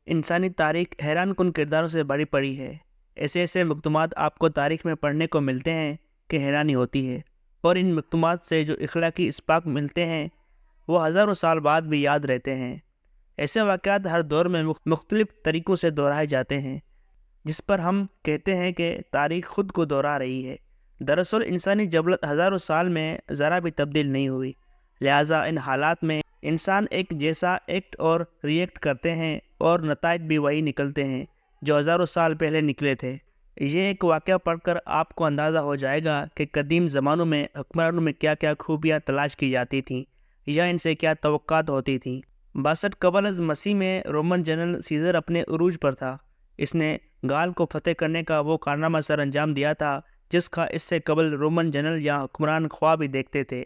انسانی تاریخ حیران کن کرداروں سے بھری پڑی ہے۔ ایسے ایسے مقدمات آپ کو تاریخ میں پڑھنے کو ملتے ہیں کہ حیرانی ہوتی ہے، اور ان مقدمات سے جو اخلاقی اسباق ملتے ہیں وہ ہزاروں سال بعد بھی یاد رہتے ہیں۔ ایسے واقعات ہر دور میں مختلف طریقوں سے دہرائے جاتے ہیں، جس پر ہم کہتے ہیں کہ تاریخ خود کو دہرا رہی ہے۔ دراصل انسانی جبلت ہزاروں سال میں ذرا بھی تبدیل نہیں ہوئی، لہٰذا ان حالات میں انسان ایک جیسا ایکٹ اور ری ایکٹ کرتے ہیں، اور نتائج بھی وہی نکلتے ہیں جو ہزاروں سال پہلے نکلے تھے۔ یہ ایک واقعہ پڑھ کر آپ کو اندازہ ہو جائے گا کہ قدیم زمانوں میں حکمرانوں میں کیا کیا خوبیاں تلاش کی جاتی تھیں یا ان سے کیا توقعات ہوتی تھیں۔ 62 قبل از مسیح میں رومن جنرل سیزر اپنے عروج پر تھا۔ اس نے گال کو فتح کرنے کا وہ کارنامہ سر انجام دیا تھا جس کا اس سے قبل رومن جنرل یا حکمران خواب بھی دیکھتے تھے۔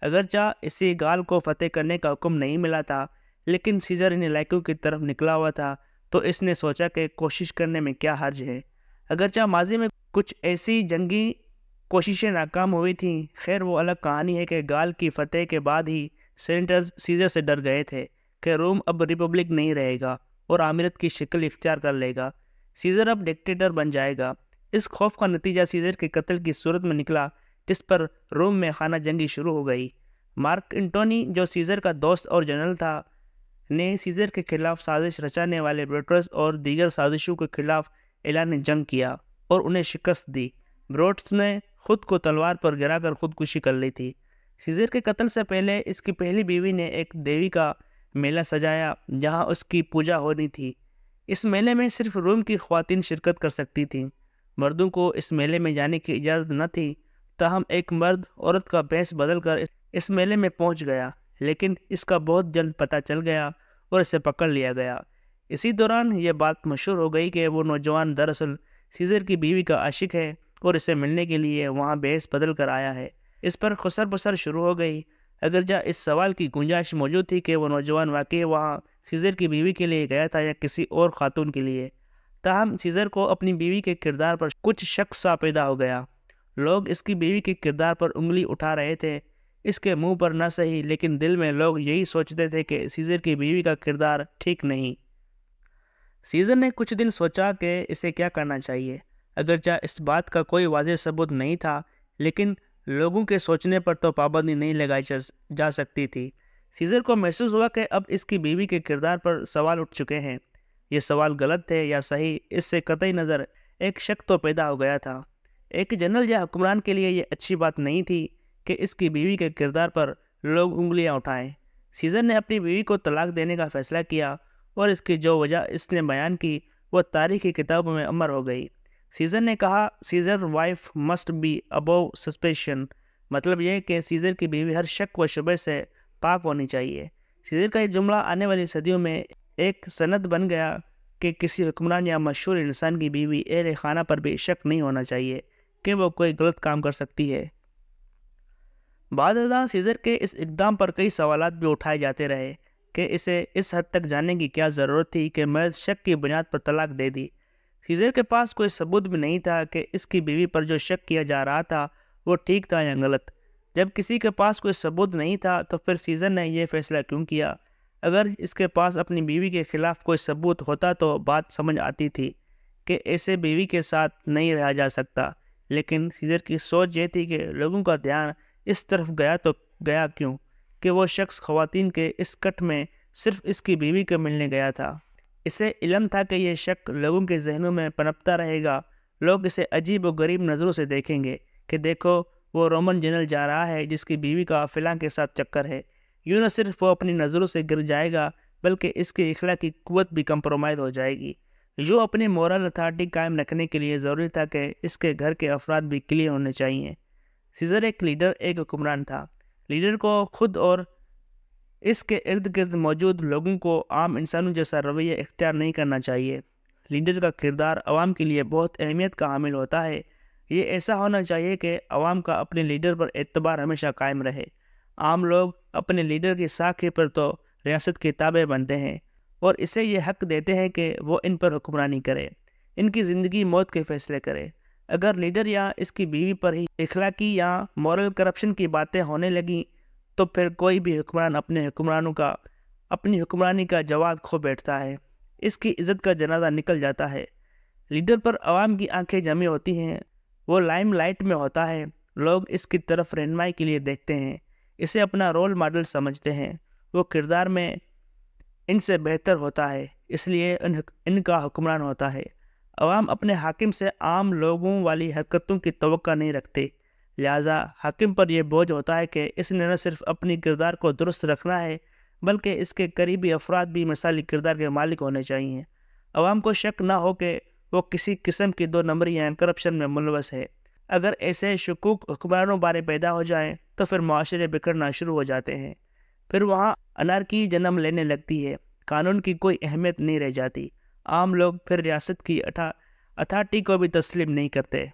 اگرچہ اسے گال کو فتح کرنے کا حکم نہیں ملا تھا، لیکن سیزر ان علاقوں کی طرف نکلا ہوا تھا، تو اس نے سوچا کہ کوشش کرنے میں کیا حرج ہے۔ اگرچہ ماضی میں کچھ ایسی جنگی کوششیں ناکام ہوئی تھیں، خیر وہ الگ کہانی ہے کہ گال کی فتح کے بعد ہی سینیٹرز سیزر سے ڈر گئے تھے کہ روم اب ریپبلک نہیں رہے گا اور آمرت کی شکل اختیار کر لے گا، سیزر اب ڈکٹیٹر بن جائے گا۔ اس خوف کا نتیجہ سیزر کے قتل کی صورت میں نکلا، جس پر روم میں خانہ جنگی شروع ہو گئی۔ مارک انٹونی، جو سیزر کا دوست اور جنرل تھا، نے سیزر کے خلاف سازش رچانے والے بروٹس اور دیگر سازشوں کے خلاف اعلان جنگ کیا اور انہیں شکست دی۔ بروٹس نے خود کو تلوار پر گرا کر خودکشی کر لی تھی۔ سیزر کے قتل سے پہلے اس کی پہلی بیوی نے ایک دیوی کا میلہ سجایا جہاں اس کی پوجا ہونی تھی۔ اس میلے میں صرف روم کی خواتین شرکت کر سکتی تھیں، مردوں کو اس میلے میں جانے کی اجازت نہ تھی۔ تاہم ایک مرد عورت کا بھیس بدل کر اس میلے میں پہنچ گیا، لیکن اس کا بہت جلد پتہ چل گیا اور اسے پکڑ لیا گیا۔ اسی دوران یہ بات مشہور ہو گئی کہ وہ نوجوان دراصل سیزر کی بیوی کا عاشق ہے اور اسے ملنے کے لیے وہاں بھیس بدل کر آیا ہے۔ اس پر خسر بسر شروع ہو گئی، اگرچہ اس سوال کی گنجائش موجود تھی کہ وہ نوجوان واقعی وہاں سیزر کی بیوی کے لیے گیا تھا یا کسی اور خاتون کے لیے۔ تاہم سیزر کو اپنی بیوی کے کردار پر کچھ شک سا پیدا ہو گیا۔ لوگ اس کی بیوی کے کردار پر انگلی اٹھا رہے تھے، اس کے منہ پر نہ صحیح لیکن دل میں لوگ یہی سوچتے تھے کہ سیزر کی بیوی کا کردار ٹھیک نہیں۔ سیزر نے کچھ دن سوچا کہ اسے کیا کرنا چاہیے، اگرچہ اس بات کا کوئی واضح ثبوت نہیں تھا، لیکن لوگوں کے سوچنے پر تو پابندی نہیں لگائی جا سکتی تھی۔ سیزر کو محسوس ہوا کہ اب اس کی بیوی کے کردار پر سوال اٹھ چکے ہیں۔ یہ سوال غلط تھے یا صحیح، اس سے قطعی نظر ایک شک تو پیدا ہو گیا تھا۔ ایک جنرل یا حکمران کے لیے یہ اچھی بات نہیں تھی کہ اس کی بیوی کے کردار پر لوگ انگلیاں اٹھائیں۔ سیزر نے اپنی بیوی کو طلاق دینے کا فیصلہ کیا، اور اس کی جو وجہ اس نے بیان کی وہ تاریخی کتابوں میں امر ہو گئی۔ سیزر نے کہا، Caesar wife must be above suspicion, مطلب یہ کہ سیزر کی بیوی ہر شک و شبہ سے پاک ہونی چاہیے۔ سیزر کا یہ جملہ آنے والی صدیوں میں ایک سند بن گیا کہ کسی حکمران یا مشہور انسان کی بیوی اہل خانہ پر بھی شک نہیں ہونا چاہیے کہ وہ کوئی غلط کام کر سکتی ہے۔ بعد ازاں سیزر کے اس اقدام پر کئی سوالات بھی اٹھائے جاتے رہے کہ اسے اس حد تک جاننے کی کیا ضرورت تھی کہ محض شک کی بنیاد پر طلاق دے دی۔ سیزر کے پاس کوئی ثبوت بھی نہیں تھا کہ اس کی بیوی پر جو شک کیا جا رہا تھا وہ ٹھیک تھا یا غلط۔ جب کسی کے پاس کوئی ثبوت نہیں تھا تو پھر سیزر نے یہ فیصلہ کیوں کیا؟ اگر اس کے پاس اپنی بیوی کے خلاف کوئی ثبوت ہوتا تو بات سمجھ آتی تھی کہ ایسے بیوی کے ساتھ نہیں رہا جا سکتا، لیکن سیزر کی سوچ یہ تھی کہ لوگوں کا دھیان اس طرف گیا تو گیا کیوں کہ وہ شخص خواتین کے اس کٹ میں صرف اس کی بیوی کو ملنے گیا تھا۔ اسے علم تھا کہ یہ شک لوگوں کے ذہنوں میں پنپتا رہے گا، لوگ اسے عجیب و غریب نظروں سے دیکھیں گے کہ دیکھو وہ رومن جنرل جا رہا ہے جس کی بیوی کا فلاں کے ساتھ چکر ہے۔ یوں نہ صرف وہ اپنی نظروں سے گر جائے گا بلکہ اس کی اخلاقی قوت بھی کمپرومائز ہو جائے گی۔ جو اپنی مورل اتھارٹی قائم رکھنے کے لیے ضروری تھا کہ اس کے گھر کے افراد بھی کلیئر ہونے چاہیے۔ سیزر ایک لیڈر، ایک حکمران تھا۔ لیڈر کو خود اور اس کے ارد گرد موجود لوگوں کو عام انسانوں جیسا رویہ اختیار نہیں کرنا چاہیے۔ لیڈر کا کردار عوام کے لیے بہت اہمیت کا حامل ہوتا ہے۔ یہ ایسا ہونا چاہیے کہ عوام کا اپنے لیڈر پر اعتبار ہمیشہ قائم رہے۔ عام لوگ اپنے لیڈر کی ساکھے پر تو ریاست کے تابع بنتے ہیں اور اسے یہ حق دیتے ہیں کہ وہ ان پر حکمرانی کرے، ان کی زندگی موت کے فیصلے کرے۔ اگر لیڈر یا اس کی بیوی پر ہی اخلاقی یا مورل کرپشن کی باتیں ہونے لگیں تو پھر کوئی بھی حکمران اپنی حکمرانی کا جواز کھو بیٹھتا ہے۔ اس کی عزت کا جنازہ نکل جاتا ہے۔ لیڈر پر عوام کی آنکھیں جمی ہوتی ہیں، وہ لائم لائٹ میں ہوتا ہے، لوگ اس کی طرف رہنمائی کے لیے دیکھتے ہیں، اسے اپنا رول ماڈل سمجھتے ہیں، وہ کردار میں ان سے بہتر ہوتا ہے، اس لیے ان کا حکمران ہوتا ہے۔ عوام اپنے حاکم سے عام لوگوں والی حرکتوں کی توقع نہیں رکھتے، لہٰذا حاکم پر یہ بوجھ ہوتا ہے کہ اس نے نہ صرف اپنی کردار کو درست رکھنا ہے بلکہ اس کے قریبی افراد بھی مثالی کردار کے مالک ہونے چاہیے۔ عوام کو شک نہ ہو کہ وہ کسی قسم کی 2 نمبری یا کرپشن میں ملوث ہے۔ اگر ایسے شکوک حکمرانوں بارے پیدا ہو جائیں تو پھر معاشرے بکھرنا شروع ہو جاتے ہیں، پھر وہاں انارکی جنم لینے لگتی ہے، قانون کی کوئی اہمیت نہیں رہ جاتی، عام لوگ پھر ریاست کی اتھارٹی کو بھی تسلیم نہیں کرتے۔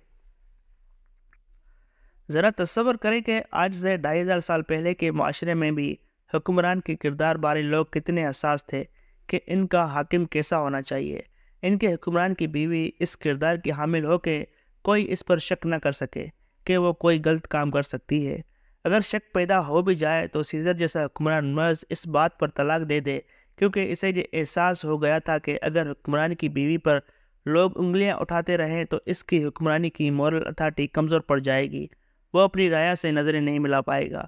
ذرا تصور کریں کہ آج سے 2500 سال پہلے کے معاشرے میں بھی حکمران کے کردار بارے لوگ کتنے حساس تھے کہ ان کا حاکم کیسا ہونا چاہیے۔ ان کے حکمران کی بیوی اس کردار کی حامل ہو کہ کوئی اس پر شک نہ کر سکے کہ وہ کوئی غلط کام کر سکتی ہے۔ اگر شک پیدا ہو بھی جائے تو سیزر جیسا حکمران محض اس بات پر طلاق دے دے کیونکہ اسے یہ احساس ہو گیا تھا کہ اگر حکمران کی بیوی پر لوگ انگلیاں اٹھاتے رہیں تو اس کی حکمرانی کی مورل اتھارٹی کمزور پڑ جائے گی، وہ اپنی رایا سے نظریں نہیں ملا پائے گا۔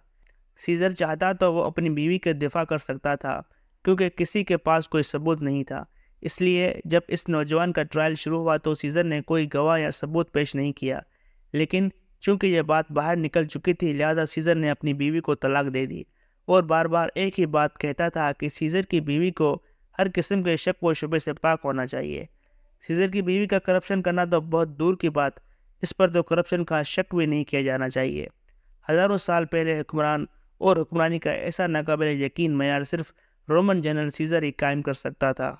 سیزر چاہتا تو وہ اپنی بیوی کے دفاع کر سکتا تھا کیونکہ کسی کے پاس کوئی ثبوت نہیں تھا، اس لیے جب اس نوجوان کا ٹرائل شروع ہوا تو سیزر نے کوئی گواہ یا ثبوت پیش نہیں کیا، لیکن چونکہ یہ بات باہر نکل چکی تھی لہذا سیزر نے اپنی بیوی کو طلاق دے دی اور بار بار ایک ہی بات کہتا تھا کہ سیزر کی بیوی کو ہر قسم کے شک و شبے سے پاک ہونا چاہیے۔ سیزر کی بیوی کا کرپشن کرنا تو بہت دور کی بات، اس پر تو کرپشن کا شک بھی نہیں کیا جانا چاہیے۔ ہزاروں سال پہلے حکمران اور حکمرانی کا ایسا ناقابل یقین معیار صرف رومن جنرل سیزر ہی قائم کر سکتا تھا۔